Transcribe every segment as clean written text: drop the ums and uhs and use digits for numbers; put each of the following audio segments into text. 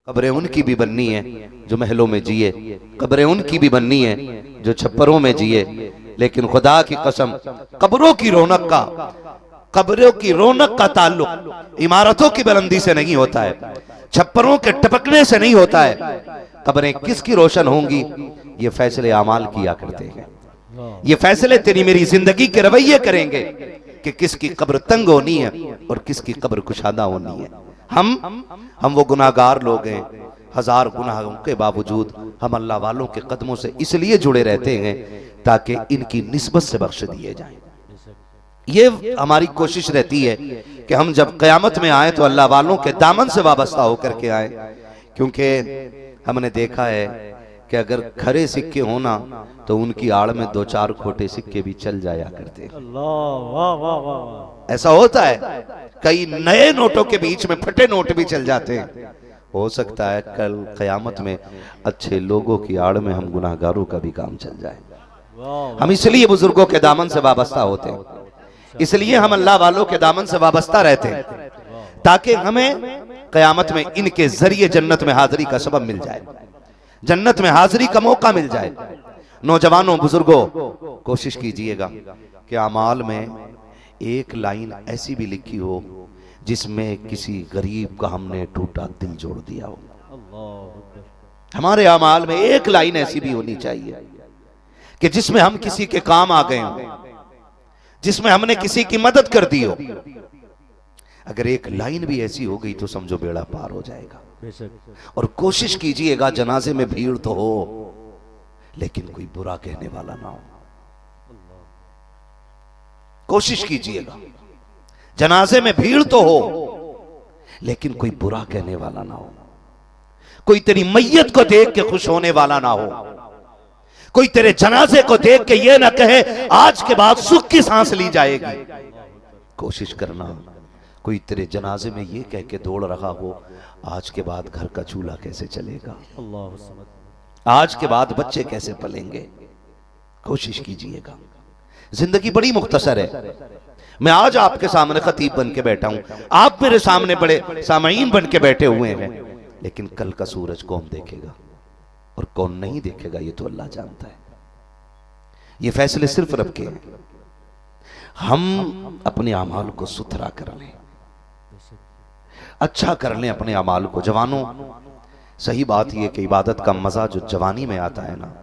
कब्रें उनकी भी बननी है जो महलों में जिए, कब्रें उनकी भी बननी है जो छप्परों में जिए। लेकिन खुदा की कसम, कब्रों की रौनक का ताल्लुक इमारतों की बुलंदी से नहीं होता है, छप्परों के टपकने से नहीं होता है। कब्रें किसकी रोशन होंगी, ये फैसले आमाल किया करते हैं। ये फैसले तेरी मेरी जिंदगी के रवैये करेंगे कि किसकी कब्र तंग होनी है और किसकी कब्र कुशादा होनी है। हम वो गुनाहगार लोग हैं, हजार गुनाहों के बावजूद हम अल्लाह वालों के कदमों से इसलिए जुड़े रहते हैं ताकि इनकी निस्बत से बख्श दिए जाएं। ये हमारी कोशिश रहती है कि हम जब क़यामत में आए तो अल्लाह वालों के दामन से वाबस्ता होकर के आए, क्योंकि हमने देखा है कि अगर खरे सिक्के होना तो उनकी आड़ में दो चार खोटे सिक्के भी चल जाया करते हैं। ऐसा होता है, कई नए नोटों के बीच में फटे नोट भी चल जाते हैं। हो सकता है कल क़यामत में अच्छे लोगों की आड़ में हम गुनाहगारों का भी काम चल जाए। हम इसलिए बुजुर्गों के दामन से वाबस्ता होते हैं, इसलिए हम अल्लाह वालों के दामन से वाबस्ता रहते हैं ताकि हमें क़यामत में इनके जरिए जन्नत में हाजिरी का सबब मिल जाए, जन्नत में हाजिरी का मौका मिल जाए। नौजवानों बुजुर्गों, कोशिश कीजिएगा कि अमाल में एक लाइन ऐसी भी लिखी हो जिसमें किसी गरीब का हमने टूटा दिल जोड़ दिया हो। हमारे अमाल में एक लाइन ऐसी भी होनी चाहिए कि जिसमें हम किसी के काम आ गए हों, जिसमें हमने किसी की मदद कर दी हो। अगर एक लाइन भी ऐसी हो गई तो समझो बेड़ा पार हो जाएगा। और कोशिश कीजिएगा जनाजे में भीड़ तो हो लेकिन कोई बुरा कहने वाला ना हो। कोशिश कीजिएगा जनाजे में भीड़ तो हो लेकिन कोई बुरा कहने वाला ना हो, कोई तेरी मैयत को देख के खुश होने वाला ना हो, कोई तेरे जनाजे को देख के ये ना कहे आज के बाद सुख की सांस ली जाएगी। कोशिश करना कोई तेरे जनाजे में ये कह के दौड़ रहा हो आज के बाद घर का चूल्हा कैसे चलेगा, आज के बाद बच्चे कैसे पलेंगे। कोशिश कीजिएगा, जिंदगी बड़ी मुख्तसर है। मैं आज आपके सामने खतीब बन के बैठा हूं, आप मेरे सामने बड़े सामईन बन के बैठे हुए हैं, लेकिन कल का सूरज कौन देखेगा और कौन नहीं देखेगा ये तो अल्लाह जानता है। ये फैसले सिर्फ रब के हैं। हम अपने अमाल को सुथरा कर लें, अच्छा कर लें अपने अमाल को। जवानों, सही बात यह कि इबादत का मजा जो जवानी में आता है ना,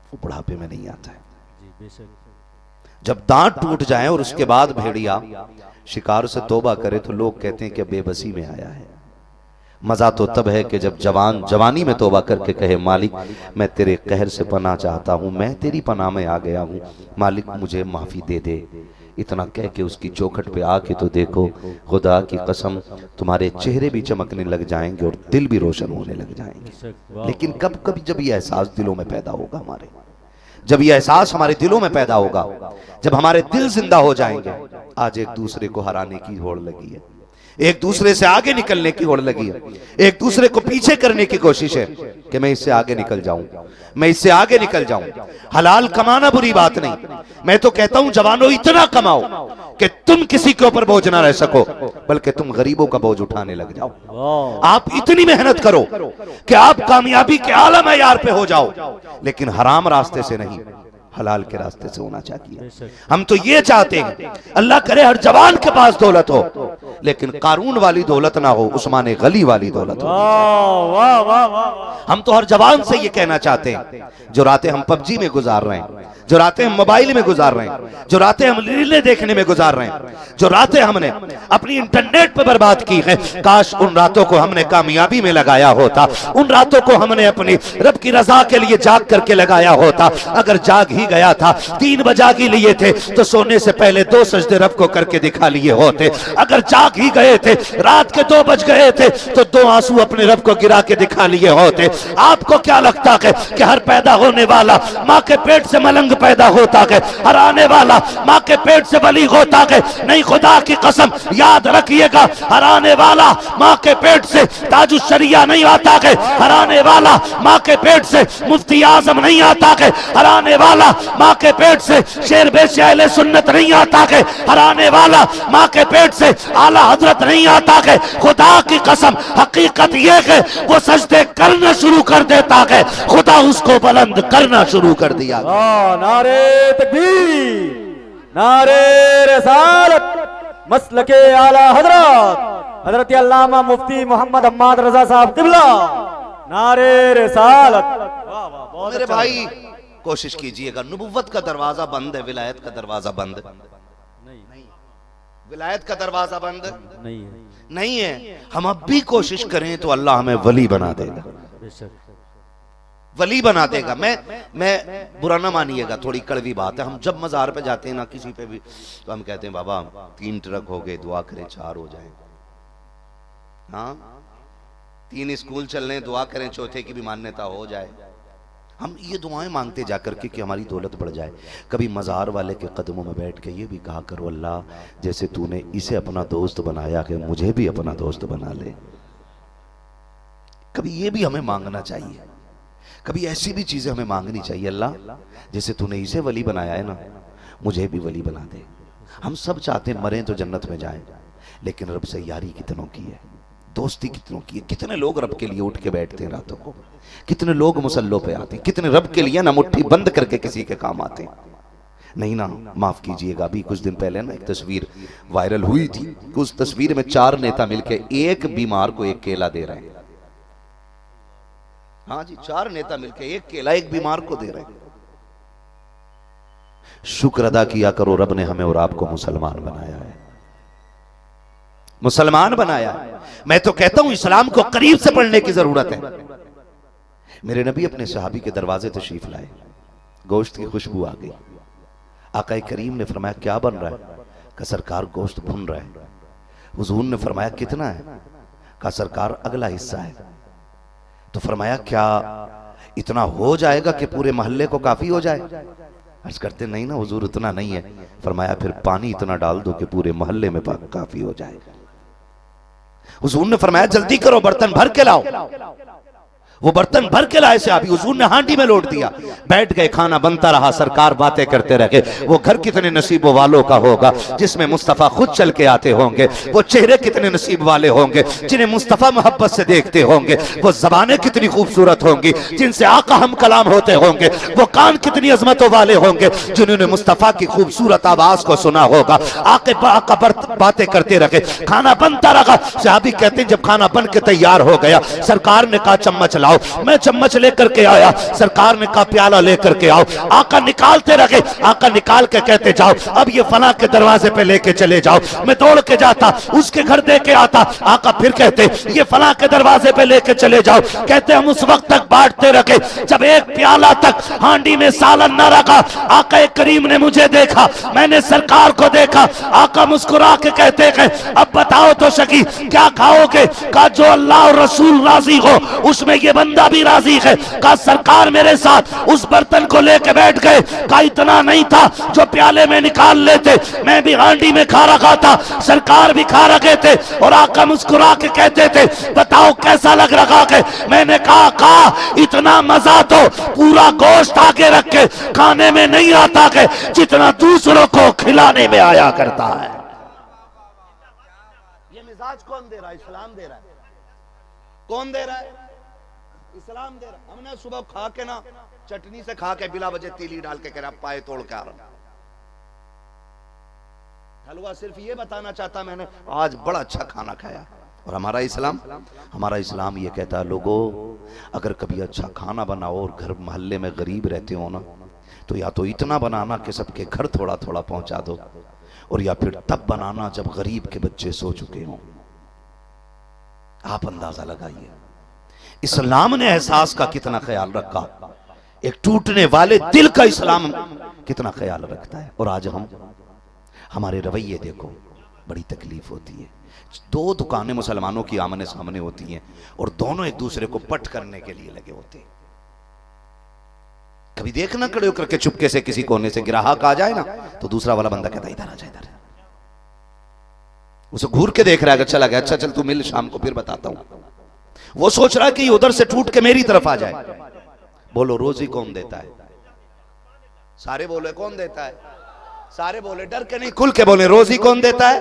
वो बुढ़ापे में नहीं आता है। जब दांत टूट जाए और उसके बाद भेड़िया शिकार से तौबा करे तो लोग कहते हैं कि बेबसी में आया है। मजा तो तब है कि जब जवान जवानी में तौबा करके कहे मालिक मैं तेरे कहर से पनाह चाहता हूं, मैं तेरी पनाह में आ गया हूं, मालिक मुझे माफी दे दे। इतना कह के उसकी चौखट पे आके तो देखो, खुदा की कसम तुम्हारे चेहरे भी चमकने लग जाएंगे और दिल भी रोशन होने लग जाएंगे। लेकिन कब कभी जब ये एहसास दिलों में पैदा होगा, हमारे जब ये एहसास हमारे दिलों में पैदा होगा, जब हमारे दिल जिंदा हो जाएंगे। आज एक दूसरे को हराने की होड़ लगी है, एक दूसरे से आगे निकलने की होड़ लगी है, एक दूसरे को पीछे करने की कोशिश है कि मैं इससे आगे निकल जाऊं, मैं इससे आगे निकल जाऊं। हलाल कमाना बुरी बात नहीं, मैं तो कहता हूं जवानों इतना कमाओ कि तुम किसी के ऊपर बोझ ना रह सको, बल्कि तुम गरीबों का बोझ उठाने लग जाओ। आप इतनी मेहनत करो कि आप कामयाबी के आला मयार पे हो जाओ, लेकिन हराम रास्ते से नहीं, हलाल के रास्ते से होना चाहिए। हम तो ये चाहते हैं अल्लाह करे हर जवान के पास दौलत हो, लेकिन कारून वाली दौलत ना हो, उस्मान गली वाली दौलत हो। हम तो हर जवान से ये कहना चाहते हैं, जो रातें हम पबजी में गुजार रहे हैं, जो रातें हम मोबाइल में गुजार रहे हैं, जो रातें हम रीलें देखने में गुजार रहे हैं, जो रातें हमने अपनी इंटरनेट पर बर्बाद की है, काश उन रातों को हमने कामयाबी में लगाया होता, उन रातों को हमने अपनी रब की रजा के लिए जाग करके लगाया होता। अगर जाग ही गया था, 3 बजा के लिए थे तो सोने से पहले 2 सजदे रब को करके दिखा लिए होते। अगर जाग ही गए थे, रात के 2 बज गए थे तो 2 आंसू अपने रब को गिरा के दिखा लिए होते। आपको क्या लगता है कि हर पैदा होने वाला माँ के पेट से मलंग पैदा होता गए, हर आने वाला माँ के पेट से वली होता गए। नहीं, खुदा की कसम याद रखिएगा, हर आने वाला माँ के पेट से ताजुश शरिया नहीं आता गए, हर आने वाला माँ के पेट से मुफ्ती आजम नहीं आता गए, हर आने वाला माँ के पेट से शेर बेश अहले सुन्नत नहीं आता गए, हर आने वाला माँ के पेट से आला हजरत नहीं आता गए। खुदा की कसम हकीकत यह है वो सजदे करना शुरू कर देता है, खुदा उसको बुलंद करना शुरू कर दिया। नारे तकबीर, नारे रिसालत, मसलके आला हजरत हजरत अल्लामा मुफ्ती मोहम्मद अम्माद रजा साहब किबला, नारे रिसालत। मेरे भाई कोशिश कीजिएगा, नबुव्वत का दरवाजा बंद है, विलायत का दरवाजा बंद नहीं, विलायत का दरवाजा बंद नहीं है। हम अब भी कोशिश करें तो अल्लाह हमें वली बना देगा, वली बना देगा। मैं बुरा ना मानिएगा, थोड़ी कड़वी बात है। हम जब मजार पे जाते हैं ना किसी पे भी, तो हम कहते हैं बाबा 3 ट्रक हो गए, दुआ करें 4 हो जाए। हाँ, 3 स्कूल चल रहे, दुआ करें चौथे की भी मान्यता हो जाए। हम ये दुआएं मांगते जाकर के कि हमारी दौलत बढ़ जाए। कभी मज़ार वाले के कदमों में बैठ के ये भी कहा करो, अल्लाह जैसे तूने इसे अपना दोस्त बनाया कि मुझे भी अपना दोस्त बना ले। कभी ये भी हमें मांगना चाहिए, कभी ऐसी भी चीज़ें हमें मांगनी चाहिए, अल्लाह जैसे तूने इसे वली बनाया है ना, मुझे भी वली बना दे। हम सब चाहते हैं मरें तो जन्नत में जाएं, लेकिन रब से यारी कितनों की है, दोस्ती कितनों की है। कितने लोग रब के लिए उठ के बैठते हैं रातों को, कितने लोग मुसल्लों पे आते हैं, कितने रब के लिए ना मुट्ठी बंद करके किसी के काम आते हैं। नहीं ना, माफ कीजिएगा, अभी कुछ दिन पहले ना एक तस्वीर वायरल हुई थी कि उस तस्वीर में 4 नेता मिलके एक बीमार को एक केला दे रहे हैं। हाँ जी, 4 नेता मिलके एक केला एक बीमार को दे रहे हैं। शुक्र अदा किया करो, रब ने हमें और आपको मुसलमान बनाया है, मुसलमान बनाया है। मैं तो कहता हूं इस्लाम को करीब से पढ़ने की जरूरत है। मेरे नबी अपने सहाबी के दरवाजे तशरीफ लाए, गोश्त की खुशबू आ गई। आका करीम ने फरमाया क्या बन रहा है? का सरकार गोश्त भुन रहा है। हुजूर ने फरमाया कितना है? का सरकार अगला हिस्सा है। तो फरमाया क्या इतना हो जाएगा कि पूरे मोहल्ले को काफी हो जाए? अर्ज करते नहीं ना हुजूर, उतना नहीं है। फरमाया फिर पानी इतना डाल दो कि पूरे मोहल्ले में काफी हो जाए। हुजूर ने फरमाया जल्दी करो, बर्तन भर के लाओ। वो बर्तन भर के लाए से अभी हुजूर ने हांडी में लौट दिया। बैठ गए, खाना बनता रहा, सरकार बातें करते रहे। वो घर कितने नसीबों वालों का होगा जिसमें मुस्तफा खुद चल के आते होंगे। वो चेहरे कितने नसीब वाले होंगे जिन्हें मुस्तफा मोहब्बत से देखते होंगे। वो जबानें कितनी खूबसूरत होंगी जिनसे आका हम कलाम होते होंगे। वो कान कितनी अजमतों वाले होंगे जिन्होंने मुस्तफा की खूबसूरत आवाज को सुना होगा। आका बातें करते रहे, खाना बनता रहा। सहाबी कहते हैं जब खाना बन के तैयार हो गया, सरकार ने कहा चम्मच लाओ। मैं चम्मच लेकर के आया, सरकार ने कहा प्याला लेकर के आओ। आका निकालते रहे, आका निकाल के कहते जाओ अब ये फला के दरवाजे पे लेके चले जाओ। मैं दौड़ के जाता, उसके घर दे के आता। आका फिर कहते ये फला के दरवाजे पे लेके चले जाओ। कहते हम उस वक्त तक बांटते रहे जब एक प्याला तक हांडी में सालन न रखा। आका करीम ने मुझे देखा, मैंने सरकार को देखा। आका मुस्कुरा के कहते हैं अब बताओ तो सकी क्या खाओगे? का जो अल्लाह और रसूल राजी हो उसमें ये बंदा भी राजी है। का सरकार मेरे साथ उस बर्तन को लेके बैठ गए। का इतना नहीं था जो प्याले में निकाल लेते, मैं भी हांडी में खा रखा था, सरकार भी खा रखे थे। और आका मुस्कुरा के कहते थे बताओ कैसा लग रहा है? मैंने कहा इतना मजा तो पूरा गोश्त आके रख के खाने में नहीं आता है जितना दूसरों को खिलाने में आया करता है। ये मिजाज कौन दे रहा है? इस्लाम दे रहा है। कौन दे रहा है? इस्लाम दे रहा। हमने सुबह खा के ना चटनी से खा के बिला वजह तीली डाल के कह रहा पाए तोड़ के आ रहा। हलवा सिर्फ ये बताना चाहता मैंने आज बड़ा अच्छा खाना खाया। और हमारा इस्लाम ये कहता है लोगों अगर कभी अच्छा खाना बनाओ और घर मोहल्ले में गरीब रहते हो ना, तो या तो इतना बनाना कि सबके घर थोड़ा थोड़ा पहुंचा दो, और या फिर तब बनाना जब गरीब के बच्चे सो चुके हों। आप अंदाजा लगाइए इस्लाम ने एहसास का कितना ख्याल रखा, एक टूटने वाले दिल का इस्लाम कितना ख्याल रखता है। और आज हमारे रवैये देखो, बड़ी तकलीफ होती है। 2 दुकानें मुसलमानों की आमने सामने होती हैं और दोनों एक दूसरे को पट करने के लिए लगे होते हैं। कभी देखना खड़े होकर के चुपके से किसी कोने से ग्राहक आ जाए ना तो दूसरा वाला बंदा कहता इधर आ जाए, इधर। उसे घूर के देख रहा है, चला गया, अच्छा चल तू मिल शाम को फिर बताता हूं। वो सोच रहा है कि उधर से टूट के मेरी तरफ आ जाए। बोलो रोजी कौन देता है? सारे बोले कौन देता है? सारे बोले डर के नहीं खुल के बोले रोजी कौन देता है?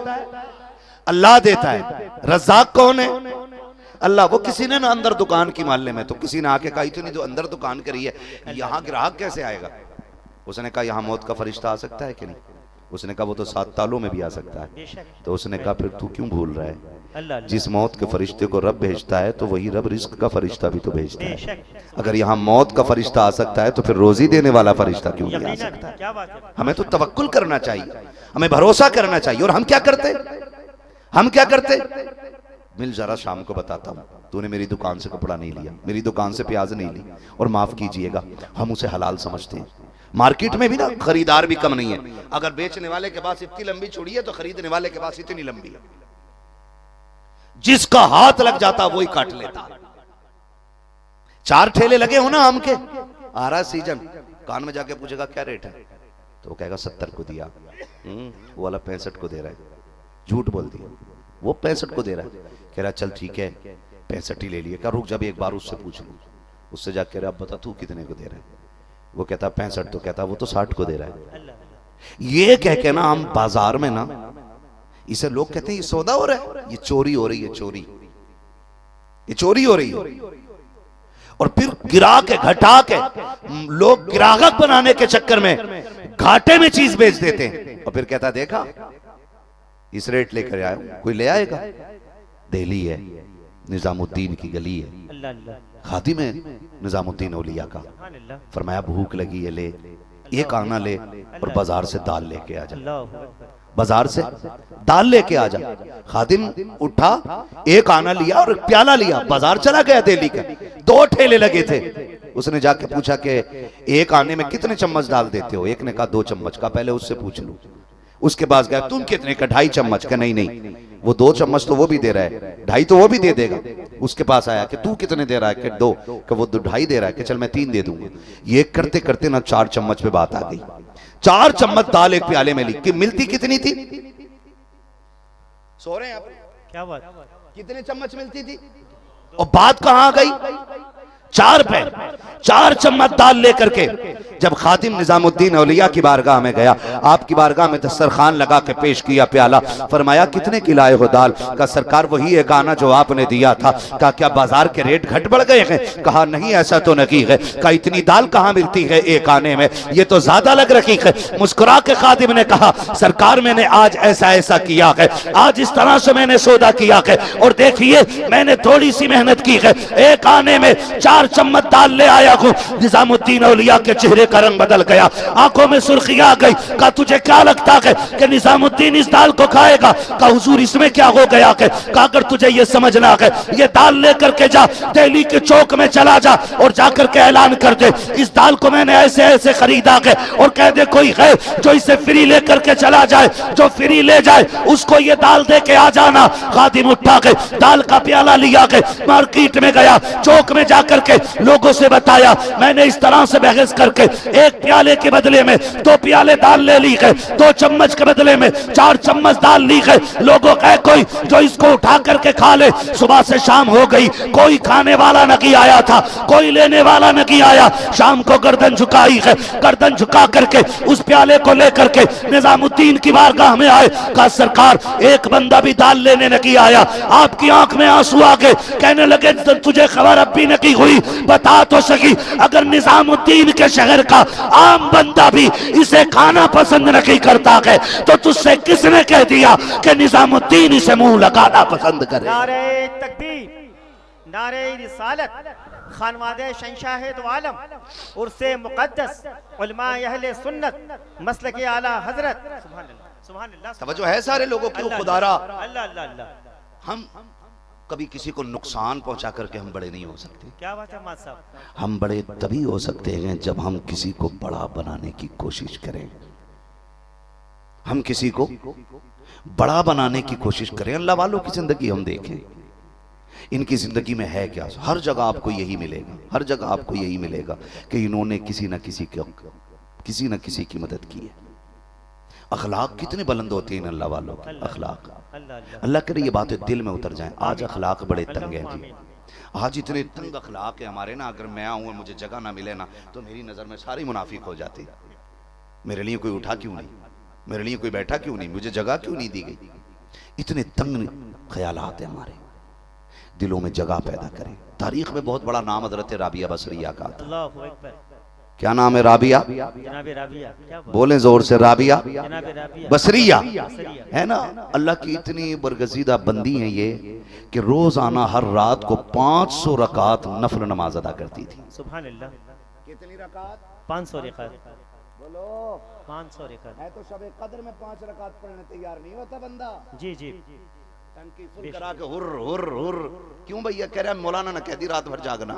अल्लाह देता है। रज़ाक कौन है? अल्लाह। वो किसी ने ना अंदर दुकान की मोहल्ले में तो किसी ने आके कहा इतनी तो अंदर दुकान करी है, यहां ग्राहक कैसे आएगा? उसने कहा यहां मौत का फरिश्ता आ सकता है कि नहीं? उसने कहा वो तो 7 तालों में भी आ सकता है। तो उसने कहा फिर तू क्यों भूल रहा है? जिस मौत के फरिश्ते को रब भेजता है तो वही रब रिस्क का फरिश्ता भी तो भेजता है। अगर यहाँ मौत का फरिश्ता आ सकता है तो फिर रोजी देने वाला फरिश्ता क्यों नहीं आ सकता है? हमें तो तवक्कुल करना चाहिए, हमें भरोसा करना चाहिए। और हम क्या करते? हम क्या करते? मिल जरा शाम को बताता हूँ, तूने मेरी दुकान से कपड़ा नहीं लिया, मेरी दुकान से प्याज नहीं ली, और माफ कीजिएगा हम उसे हलाल समझते हैं। मार्केट में भी ना खरीदार भी कम नहीं है। अगर बेचने वाले के पास इतनी लंबी चूड़ी है तो खरीदने वाले के पास इतनी लंबी है। जिसका हाथ लग जाता वही काट लेता। 4 ठेले लगे हो ना आम के, आ रहा सीजन, कान में जाके पूछेगा क्या रेट है तो वो कहेगा 70 को दिया, वो वाला 65 को दे रहा है। झूठ बोल दिया, वो 65 को दे रहा है। कह रहा चल ठीक है 65 ही ले लिए। क्या रुक, जब एक बार उससे पूछ लूं। उससे जाके कह रहा अब बता तू कितने को दे रहा है? वो कहता 65, तो कहता वो तो 60 को दे रहा है। ये कह के ना हम बाजार में ना, इसे लोग कहते हैं ये सौदा हो रहा है, ये चोरी हो रही है, चोरी, ये चोरी हो रही है। और फिर गिरा के घटा के लोग ग्राहक बनाने के चक्कर में घाटे में चीज बेच देते हैं। और फिर कहता देखा इस रेट लेकर आया, कोई ले आएगा? दिल्ली है, निजामुद्दीन की गली है, खादिम है निजामुद्दीन औलिया का। फरमाया भूख लगी है ले, एक आना ले और बाजार से दाल लेके आ जा, बाजार से दाल लेके आ जा। खादिम उठा, एक आना लिया और एक प्याला लिया, बाजार चला गया दिल्ली का। 2 ठेले लगे थे। उसने जाके पूछा कि एक आने में कितने चम्मच दाल देते हो? एक ने कहा 2 चम्मच का, पहले उससे पूछ लूं। उसके पास गया, तुम कितने का? 2.5 चम्मच का। नहीं, वो 2 चम्मच तो वो भी दे रहा है, 2.5 तो वो भी दे देगा। उसके पास आया कि तू कितने दे रहा है? कि 2। कि वो 2.5 दे रहा है, कि चल मैं 3 दे दूंगा। ये करते करते ना 4 चम्मच पे बात आ गई। 4 चम्मच दाल एक प्याले में ली। कि मिलती कितनी थी? सो रहे हैं आप? क्या बात? कितने चम्मच मिलती थी? और बात कहां आ गई? 4 पे 4 चम्मच दाल लेकर के जब खादिम निजामुद्दीन औलिया की बारगाह में गया, आपकी बारगाह में दस्तरखान लगा के पेश किया प्याला। फरमाया कितने की लाए हो दाल? का सरकार वही एक आना जो आपने दिया था। कहा क्या बाजार के रेट घट बढ़ गए हैं? कहा नहीं ऐसा तो नहीं है। कहा इतनी दाल कहां मिलती है एक आने में, ये तो ज्यादा लग रही है। मुस्कुरा के खादिम ने कहा सरकार मैंने आज ऐसा ऐसा किया है, आज इस तरह से मैंने सौदा किया है, और देखिए मैंने थोड़ी सी मेहनत की है, एक आने में 4 चम्मच दाल ले आया हूं। निजामुद्दीन औलिया के चेहरे का रंग बदल गया, आंखों में सुर्खी आ गई। कहा तुझे क्या लगता है कि निजामुद्दीन इस दाल को खाएगा? कहा हुजूर इसमें क्या हो गया है? कहा अगर तुझे ये समझना है, ये दाल लेकर के जा, दिल्ली के चौक में चला जा और जाकर के ऐलान कर दे इस दाल को मैंने ऐसे ऐसे खरीदा है, और कह दे कोई है जो इसे फ्री लेकर के चला जाए, जो फ्री ले जाए उसको ये दाल दे के आ जाना। खादिम उठा के दाल का प्याला लिया के मार्केट में गया, चौक में जाकर के लोगों से बताया मैंने इस तरह से बहस करके एक प्याले के बदले में 2 प्याले दाल ले ली है, 2 चम्मच के बदले में 4 चम्मच दाल ली है। लोगों कहे कोई जो इसको उठा करके खा ले। सुबह से शाम हो गई, कोई खाने वाला नहीं आया था, कोई लेने वाला नहीं आया। शाम को गर्दन झुकाई है, गर्दन झुका करके उस प्याले को लेकर के निजामुद्दीन की बारगाह में आए। कहा सरकार एक बंदा भी दाल लेने नहीं आया। आपकी आंख में आंसू आ गए, कहने लगे तुझे खबर अब भी नहीं हुई, बता तो सकी अगर निजामुद्दीन के शहर का आम बंदा भी इसे खाना पसंद नहीं करता है तो तुझसे किसने कह दिया कि निजामुद्दीन इसे मुंह लगाना पसंद करे? नारे तकबीर, नारे रिसालत, खानवादे शहंशाह दो आलम, उर्से मुक़द्दस, उलमा अहले सुन्नत, मसलके आला हजरत। सुभान अल्लाह, सुभान अल्लाह। तवज्जो है सारे लोगों की खुदारा। अल्लाह अल्लाह अल्लाह। हम कभी किसी को नुकसान पहुंचा करके हम बड़े नहीं हो सकते। क्या बात है मां साहब? हम बड़े तभी हो सकते हैं जब हम किसी को बड़ा बनाने की कोशिश करें। हम किसी को बड़ा बनाने की कोशिश करें। अल्लाह वालों की जिंदगी हम देखें, इनकी जिंदगी में है क्या? हर जगह आपको यही मिलेगा, हर जगह आपको यही मिलेगा कि इन्होंने किसी न किसी की मदद की है। अखलाक कितने बुलंद होते हैं इन अल्लाह वालों के अखलाक। अल्लाह करे ये बातें दिल में उतर जाएं। आज अखलाक बड़े तंग हैं जी, आज इतने तंग अखलाक है हमारे ना, अगर मैं आऊँ और मुझे जगह ना मिले ना तो मेरी नज़र में सारी मुनाफिक हो जाती। मेरे लिए कोई उठा क्यों नहीं, मेरे लिए कोई बैठा क्यों नहीं, मुझे जगह क्यों नहीं दी गई। इतने तंग ख्यालात हैं हमारे दिलों में, जगह पैदा करें। तारीख में बहुत बड़ा नाम हज़रत राबिया बसरिया का था। क्या नाम है? राबिया। बोलें जोर से, राबिया बसरिया है ना। अल्लाह की इतनी बरगजीदा बंदी है ये कि रोजाना हर रात को 500 रकात नफल नमाज अदा करती थी। सुभान अल्लाह। कितनी रकात? 500 रकात। बोलो 500 रकात। मैं तो शब कद्र में 5 रकात पढ़ने तैयार नहीं होता बंदा। जी जी। टंकी फुल करा के हुर्र हुर्र हुर्र। क्यों भैया? कह रहा है मौलाना ने कह दी रात भर जागना,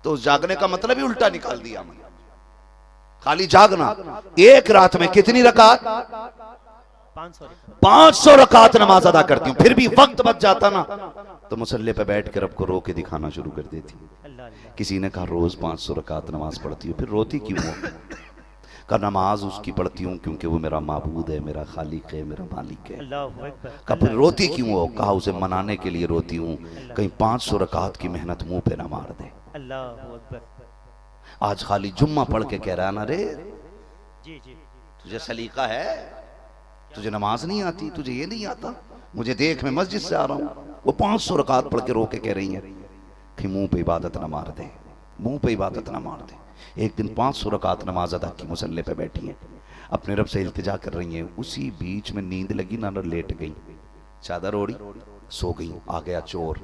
तो उस जागने का मतलब ही उल्टा निकाल दिया मैंने। खाली जागना। एक रात में कितनी रकात? 500 रकात नमाज अदा करती हूँ। फिर भी वक्त बच जाता ना तो मुसल्ले पे बैठ कर रब को रो के दिखाना शुरू कर देती। किसी ने कहा रोज 500 रकात नमाज पढ़ती हो, फिर रोती क्यों हो? का नमाज उसकी पढ़ती हूँ क्योंकि वो मेरा माबूद है, मेरा खालिक है, मेरा मालिक है। का फिर रोती क्यों हो? कहा उसे मनाने के लिए रोती हूँ, कहीं 500 रकात की मेहनत मुंह पे ना मार दे। आज खाली जुम्मा पढ़ के कह रहा ना रे जी जी, तुझे सलीका है, तुझे नमाज नहीं आती, तुझे ये नहीं आता, मुझे देख मैं मस्जिद से आ रहा हूँ। वो 500 रकात पढ़ के रो के कह रही है कि मुंह पे इबादत ना मार दे, मुंह पे इबादत ना मार दे। एक दिन 500 रकात नमाज अदा की, मुसल्ले पे बैठी हैं, अपने रब से इल्तिजा कर रही हैं। उसी बीच में नींद लगी ना, लेट गई, चादर ओढ़ी, सो गई। आ गया चोर।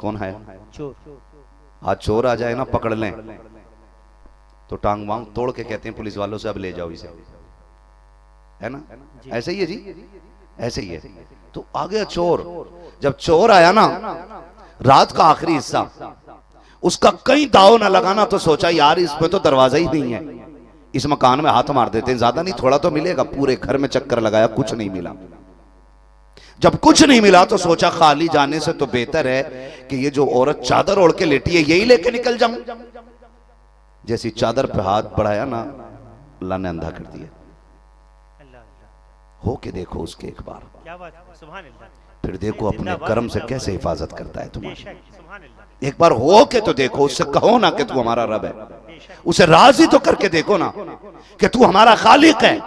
कौन है? चोर। आज चोर आ जाए ना, पकड़ लें तो टांग वांग तोड़ के कहते हैं पुलिस वालों से अब ले जाओ इसे, है ना? ऐसे ही है जी, ऐसे ही है। तो आ गया चोर। जब चोर आया ना, रात का आखिरी हिस्सा, उसका कहीं दाव ना लगाना तो सोचा यार इसमें तो दरवाजा ही नहीं है, इस मकान में हाथ मार देते हैं, ज्यादा नहीं थोड़ा तो मिलेगा। पूरे घर में चक्कर लगाया, कुछ नहीं मिला। जब कुछ नहीं मिला तो सोचा खाली जाने से तो बेहतर है कि ये जो औरत चादर ओढ़ के लेटी है यही लेके निकल जाऊं। जैसी चादर पे हाथ बढ़ाया ना, अल्लाह ने अंधा कर दिया। हो के देखो उसके एक बार, क्या बात है, सुभान अल्लाह। फिर देखो अपने कर्म से कैसे हिफाजत करता है तुम्हारी। एक बार हो के तो देखो, उससे कहो ना कि तू हमारा रब है, उसे राजी तो करके देखो ना कि तू हमारा खालिक है।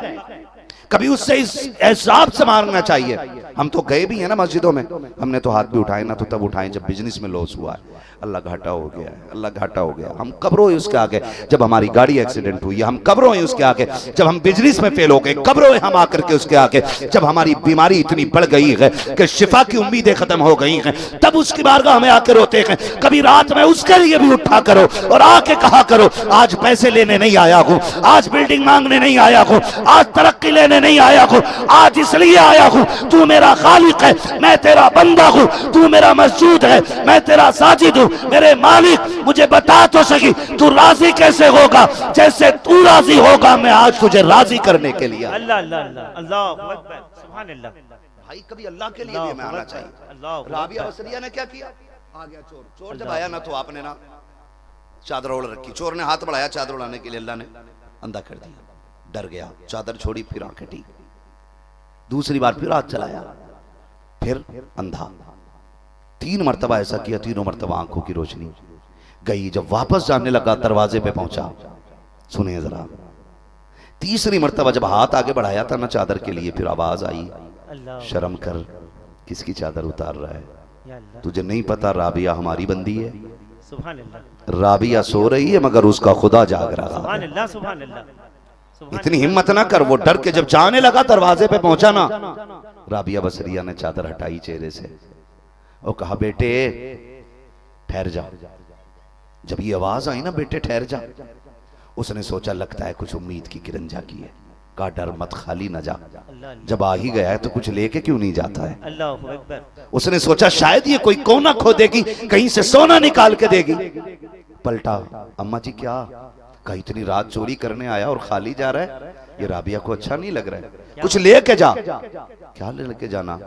कभी उससे इस एहसाब से मांगना चाहिए। हम तो गए भी हैं ना मस्जिदों में, हमने तो हाथ भी उठाए ना, तो तब उठाए जब बिजनेस में लॉस हुआ है। अल्लाह घाटा हो गया है, अल्लाह घाटा हो गया। हम कब रोए उसके आगे जब हमारी गाड़ी एक्सीडेंट हुई है, हम कब रोए उसके आगे जब हम बिजनेस में फेल हो गए, कब रोए हम आकर के उसके आगे जब हमारी बीमारी इतनी बढ़ गई है कि शिफा की उम्मीदें खत्म हो गई हैं, तब उसकी बारगाह हमें आकर रोते हैं। कभी रात में उसके लिए भी उठा करो और आके कहा करो आज पैसे लेने नहीं आया हूं, आज बिल्डिंग मांगने नहीं आया हूं, आज तरक्की लेने नहीं आया हूं, आज इसलिए आया हूं तू मेरा खालिक है, मैं तेरा बंदा हूं, तू मेरा मस्जूद है, मैं तेरा साजिद हूं, मेरे मालिक मुझे बता तो सकी तू राजी कैसे होगा, जैसे तू राजी होगा मैं आज तुझे राजी करने के लिए। अल्लाह अल्लाह अल्लाह अल्लाह अकबर, सुभान अल्लाह। भाई कभी अल्लाह के लिए भी हमें आना चाहिए। राबिया बसरिया ने क्या किया? आ गया चोर। चोर जब आया ना तो आपने ना चादर ओढ़ रखी, चोर ने हाथ बढ़ाया चादर उड़ाने के लिए, अल्लाह ने अंधा कर दिया, डर गया, चादर छोड़ी, फिर आंखें टी, दूसरी बार फिर हाथ चलाया, फिर अंधा। 3 मरतबा ऐसा किया, तीनों मरतबा आंखों की रोशनी गई। जब वापस जाने लगा दरवाजे पे पहुंचा, सुनिए जरा, तीसरी मरतबा जब हाथ आगे बढ़ाया था ना चादर के लिए, फिर आवाज आई शर्म कर, किसकी चादर उतार रहा है? तुझे नहीं पता राबिया हमारी बंदी है? सुभान अल्लाह। राबिया सो रही है मगर उसका खुदा जाग रहा है। सुभान अल्लाह, सुभान अल्लाह। इतनी हिम्मत ना कर। वो डर के जब जाने लगा दरवाजे पे पहुंचा ना, राबिया बसरिया ने चादर हटाई चेहरे से और कहा बेटे ठहर जा। जब ये आवाज आई ना बेटे ठहर जा, उसने सोचा लगता है कुछ उम्मीद की किरण जागी है। कहा डर मत, खाली न जा, जब आ ही गया है तो कुछ लेके क्यों नहीं जाता है? अल्लाहु अकबर। उसने सोचा शायद ये कोई कोना खोदेगी, कहीं से सोना निकाल के देगी। पलटा, अम्मा जी क्या? कहा इतनी रात चोरी करने आया और खाली जा रहा है, ये राबिया को अच्छा नहीं लग रहा है, कुछ लेके जा। क्या लेके जाना?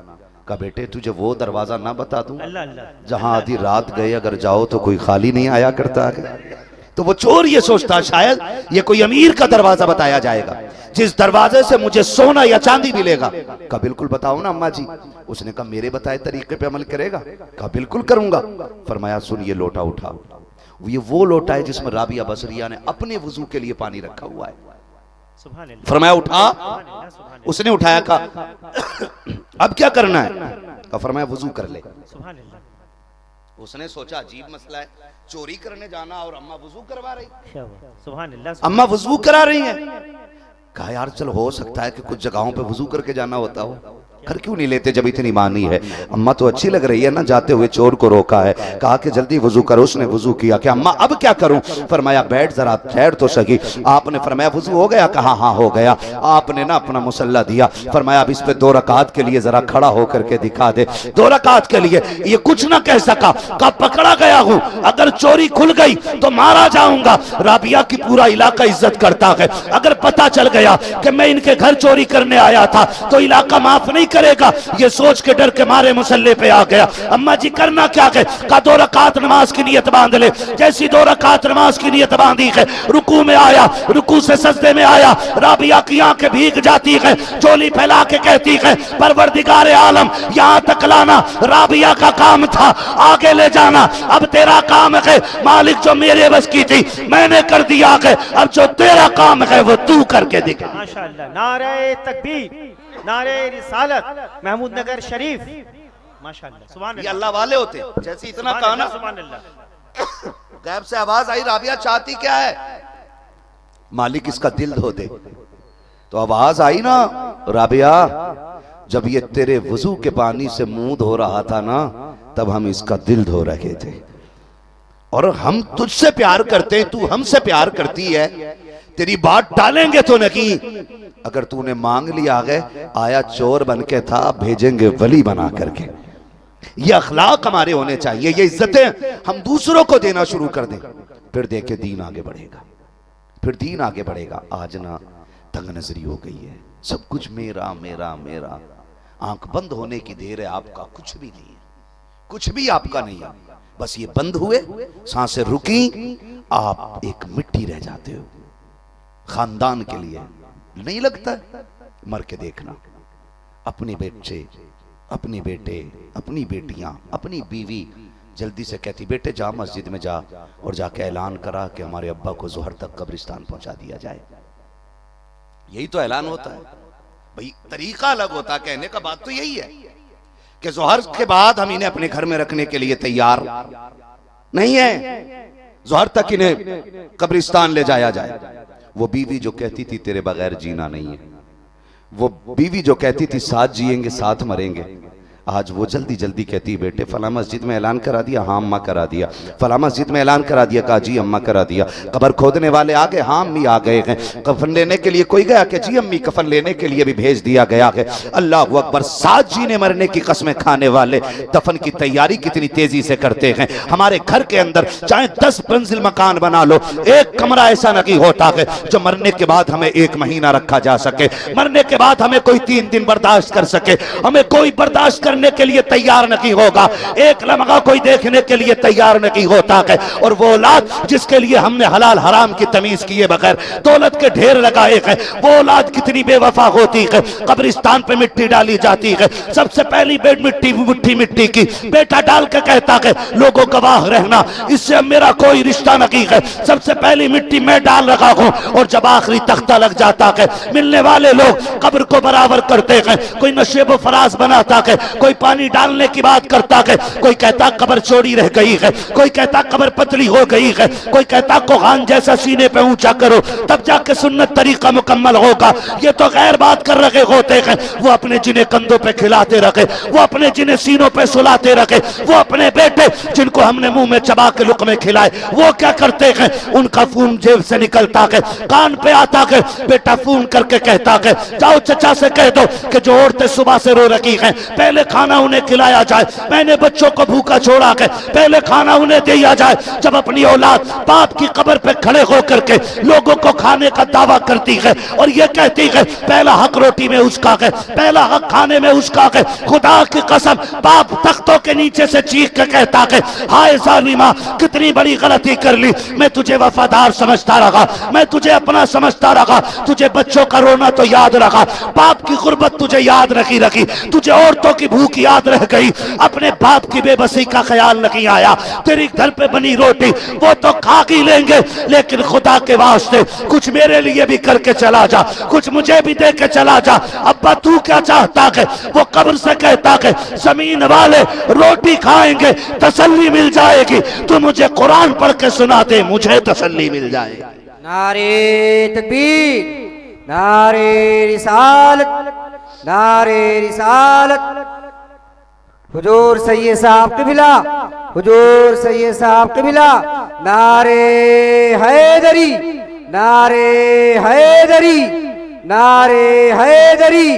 कहा बेटे तुझे वो दरवाजा ना बता दूं अल्लाह अल्लाह जहां आधी रात गए अगर जाओ तो कोई खाली नहीं आया करता है। तो वो चोर ये सोचता शायद ये कोई अमीर का दरवाजा बताया जाएगा जिस दरवाजे से मुझे सोना या चांदी मिलेगा। कहा बिल्कुल बताओ ना अम्मा जी। उसने कहा मेरे बताए तरीके पे अमल करेगा? कहा बिल्कुल करूंगा। फरमाया सुन ये लोटा उठा। ये वो लोटा है जिसमें राबिया बसरिया ने अपने वजू के लिए पानी रखा हुआ है। सुभान अल्लाह, फरमाया उठा। सुभान अल्लाह, सुभान अल्लाह, उसने उठाया। कहा अब क्या करना है? कहा फरमाया वजू कर ले। सुभान अल्लाह, उसने सोचा अजीब मसला है, चोरी करने जाना और अम्मा वजू करवा रही। क्या हुआ? सुभान अल्लाह, अम्मा वजू करा रही हैं। कहा यार चल हो सकता है कि कुछ जगहों पे वजू करके जाना होता हो, घर क्यों नहीं लेते जब इतनी मानी है। अम्मा तो अच्छी लग रही है ना, जाते हुए चोर को रोका है, कहा कि जल्दी वजू करो। उसने वजू किया। कि अम्मा अब क्या करूं? फरमाया बैठ जरा ठहर तो सही। आपने फरमाया वजू हो गया? कहा हाँ हो गया। आपने ना अपना मुसल्ला दिया। फरमाया अब इस पे 2 रकात के लिए जरा खड़ा होकर के दिखा दे। 2 रकात के लिए ये कुछ ना कह सका। कहा पकड़ा गया हूं, अगर चोरी खुल गई तो मारा जाऊंगा। राबिया की पूरा इलाका इज्जत करता है, अगर पता चल गया कि मैं इनके घर चोरी करने आया था तो इलाका माफ नहीं करेगा। ये सोच के डर के मारे मुसल्ले पे आ गया। अम्मा जी करना क्या है? का 2 रकात नमाज की नियत बांध ले। जैसी 2 रकात नमाज की नियत बांधी है, रुकू में आया, रुकू से सजदे में आया। राबिया की आंखें भीग जाती है, चोली फैला के कहती है परवरदिगार आलम यहां तक लाना राबिया का काम था, आगे ले जाना अब तेरा काम है। मालिक जो मेरे बस की थी मैंने कर दिया है, अब जो तेरा काम है वो तू करके दिखा। माशाअल्लाह, नारे तकबीर, नारे रिसालत, महमूद नगर शरीफ, माशाअल्लाह, सुभान ये अल्लाह, अल्लाह वाले होते हैं। जैसे इतना सुभान कहा ना, अल्लाह, सुभान अल्लाह, गैब से आवाज आई राबिया चाहती क्या है? मालिक इसका दिल धो दे। तो आवाज आई ना राबिया जब ये तेरे वजू के पानी से मुंह धो रहा था ना तब हम इसका दिल धो रहे थे, और हम तुझसे प्यार करते हैं, तू हमसे प्यार करती है, तेरी बात डालेंगे तो नहीं। अगर तूने मांग लिया गए आया चोर बन के था, भेजेंगे वली बना करके। ये अखलाक हमारे होने चाहिए, ये इज्जतें हम दूसरों को देना शुरू कर दें, फिर देखे दीन आगे बढ़ेगा, फिर दीन आगे बढ़ेगा। आज ना तंग नजरी हो गई है, सब कुछ मेरा मेरा मेरा। आंख बंद होने की देर है, आपका कुछ भी नहीं है, कुछ भी आपका नहीं है। बस ये बंद हुए, सांसें रुकी, आप एक मिट्टी रह जाते हो। खानदान के लिए नहीं लगता है? मर के देखना, अपने बच्चे, अपने बेटे, अपनी बेटियां, अपनी बीवी जल्दी से कहती बेटे जा मस्जिद में जा और जाके ऐलान करा कि हमारे अब्बा को जोहर तक कब्रिस्तान पहुंचा दिया जाए। यही तो ऐलान होता है भाई, तरीका अलग होता है, कहने का बात तो यही है कि जोहर के बाद हम इन्हें अपने घर में रखने के लिए तैयार नहीं है, जोहर तक इन्हें कब्रिस्तान ले जाया जाए। वो बीवी जो कहती थी तेरे बगैर जीना नहीं है, वो बीवी जो कहती थी साथ जिएंगे साथ मरेंगे, आज वो जल्दी जल्दी कहती है बेटे फला मस्जिद में ऐलान करा दिया? हाँ अम्मा करा दिया। फला मस्जिद में ऐलान करा दिया? कहा जी अम्मा करा दिया। कब्र खोदने वाले आ गए? हाँ अम्मी आ गए हैं। कफन लेने के लिए कोई गया? कि जी अम्मी कफन लेने के लिए भी भेज दिया गया है। अल्लाह अकबर, साथ जीने मरने की कस्में खाने वाले दफन की तैयारी कितनी तेजी से करते हैं। हमारे घर के अंदर चाहे 10 मंजिल मकान बना लो, एक कमरा ऐसा नहीं होता है जो मरने के बाद हमें 1 महीना रखा जा सके, मरने के बाद हमें कोई 3 दिन बर्दाश्त कर सके। हमें कोई बर्दाश्त करने के लिए तैयार नहीं होगा, एक लम्हा कोई देखने के लिए तैयार नहीं होता है। और वो औलाद जिसके लिए हमने हलाल हराम की तमीज किए बगैर दौलत के ढेर लगाए हैं, वो औलाद कितनी बेवफा होती है। कब्रिस्तान पे मिट्टी डाली जाती है, सबसे पहली बेड मुट्ठी मिट्टी की बेटा डाल के कहता है लोगों गवाह रहना, इससे मेरा कोई रिश्ता नहीं है, सबसे पहली मिट्टी मैं डाल रखा हूं। और जब आखिरी तख्ता लग जाता है, मिलने वाले लोग कब्र को बराबर करते हैं, कोई नशेब फराज बनाता है, कोई पानी डालने की बात करता है, कोई कहता कब्र चौड़ी रह गई है, कोई कहता कब्र पतली हो गई है, कोई कहता कोहान जैसा सीने पे ऊंचा करो तब जाके सुन्नत तरीका मुकम्मल होगा। ये तो गैर बात कर रहे होते हैं। वो अपने जिन्हें कंधों पे खिलाते रखे, वो अपने जिन्हें सीनों पे सुलाते रखे, वो अपने बेटे जिनको हमने मुंह में चबा के लुक़मे खिलाए, वो क्या करते हैं? उनका फोन जेब से निकलता है, कान पे आता है, बेटा फोन करके कहता है जाओ चचा से कह दो कि जो औरतें सुबह से रो रही हैं पहले खाना उन्हें खिलाया जाए। मैंने बच्चों को भूखा छोड़ा के पहले खाना उन्हें दिया जाए। जब अपनी औलाद बाप की कब्र पे खड़े होकर के लोगों को खाने का दावा करती है और ये कहती है पहला हक रोटी में उसका है, पहला हक खाने में उसका है, खुदा की कसम बाप तख्तों के नीचे से चीख के कहता है हाय जालिमा कितनी बड़ी गलती कर ली। मैं तुझे वफादार समझता रहा, मैं तुझे अपना समझता रहा, तुझे बच्चों का रोना तो याद रखा, बाप की गुर्बत तुझे याद रखी, तुझे औरतों की भूख याद रह गई, अपने बाप की बेबसी का ख्याल नहीं आया। तेरी घर पे बनी रोटी वो तो खा ही लेंगे, लेकिन खुदा के वास्ते कुछ मेरे लिए भी करके चला जा, कुछ मुझे भी दे के चला जा। अब्बा तू क्या चाहता है? वो कब्र से कहता है जमीन वाले रोटी खाएंगे तसल्ली मिल जाएगी, तू मुझे कुरान पढ़ के सुना दे मुझे तसल्ली मिल जाएगी। नारे तकबीर, नारे रिसालत, नारे रिसालत। हुजूर सैयद साहब क़िबला, हुजूर सैयद साहब क़िबला। नारे हैदरी, नारे हैदरी, नारे हैदरी,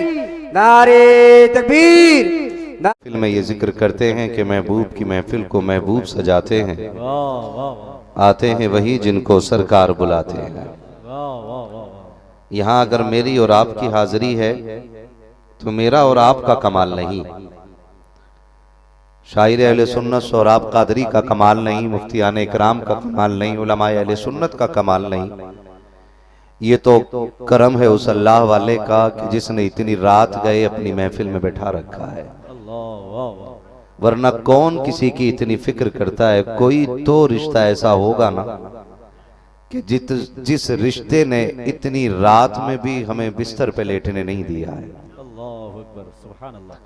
नारे तकबीर। महफिल में ये जिक्र करते हैं कि महबूब की महफिल को महबूब सजाते हैं, आते हैं वही जिनको सरकार बुलाते हैं। यहाँ अगर मेरी और आपकी हाजिरी है तो मेरा और आपका कमाल नहीं, शायर अहले सुन्नत सोहराब कादरी का कमाल नहीं, मुफ्तियान इकराम का कमाल नहीं, उलमाए अहले सुन्नत का कमाल नहीं। ये तो करम है उस अल्लाह वाले का कि जिसने इतनी रात गए अपनी महफिल में बैठा रखा है, वरना कौन किसी की इतनी फिक्र करता है। कोई तो रिश्ता ऐसा होगा ना कि जिस रिश्ते ने इतनी रात में भी हमें बिस्तर पे लेटने नहीं दिया है।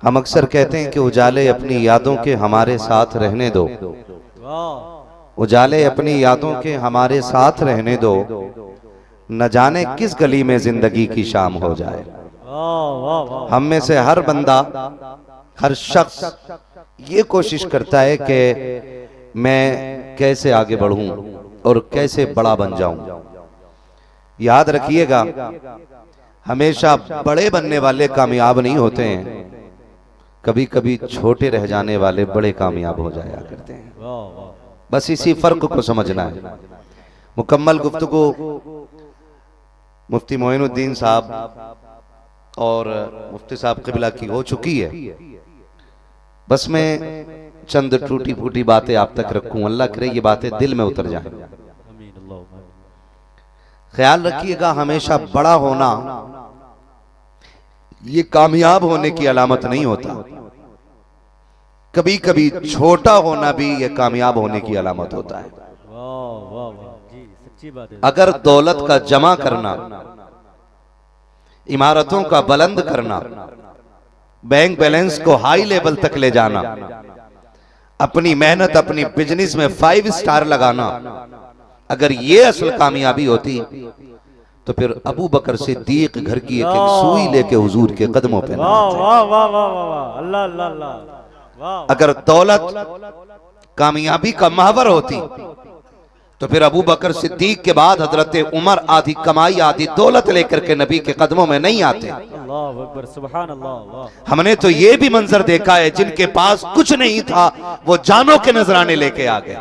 हम अक्सर कहते हैं कि उजाले अपनी यादों के हमारे साथ रहने दो, उजाले अपनी यादों के हमारे साथ रहने दो, न जाने किस गली में जिंदगी की शाम हो जाए। हम में से हर बंदा, हर शख्स ये कोशिश करता है कि मैं कैसे आगे बढ़ूं और कैसे बड़ा बन जाऊं। याद रखिएगा हमेशा बड़े बनने वाले कामयाब नहीं होते हैं, कभी कभी छोटे रह जाने वाले बड़े कामयाब हो जाया करते हैं। बस इसी फर्क को समझना है। मुकम्मल गुफ्तगू मुफ्ती मोइनुद्दीन साहब और मुफ्ती साहब क़िबला की हो चुकी है। बस मैं चंद टूटी फूटी बातें आप तक रखूं, अल्लाह करे ये बातें दिल में उतर जाएं। ख्याल रखिएगा हमेशा बड़ा होना ये कामयाब होने की अलामत नहीं होता, कभी कभी छोटा होना भी ये कामयाब होने की अलामत होता है। अगर दौलत का जमा करना, इमारतों का बुलंद करना, बैंक बैलेंस को हाई लेवल तक ले जाना, अपनी मेहनत अपनी बिजनेस में 5 स्टार लगाना, अगर ये असल कामयाबी होती तो फिर अबू बकर सिद्दीक घर की एक सुई लेके हुजूर के कदमों पे ना आते। अगर दौलत कामयाबी का महवर होती तो फिर अबू बकर सिद्दीक के बाद हजरत उमर आधी कमाई आधी दौलत लेकर के नबी के कदमों में नहीं आते। हमने तो ये भी मंजर देखा है जिनके पास कुछ नहीं था वो जानों के नजराने लेके आ गए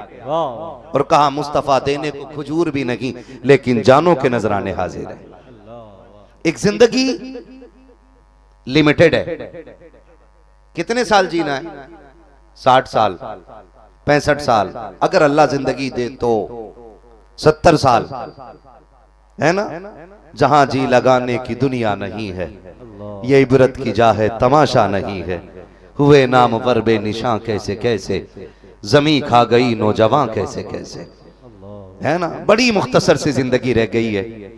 और कहा मुस्तफा देने को खजूर भी नहीं लेकिन जानों के नजराने हाजिर है। एक जिंदगी लिमिटेड है, कितने साल जीना है? 60 साल, 65 साल, अगर अल्लाह जिंदगी दे तो 70 साल, है ना? जहां जी लगाने की दुनिया नहीं है, ये इबरत की जा है तमाशा नहीं है। हुए नाम वर बेनिशां कैसे कैसे, जमी खा गई नौजवान कैसे कैसे, है ना? बड़ी मुख्तसर सी जिंदगी रह गई है।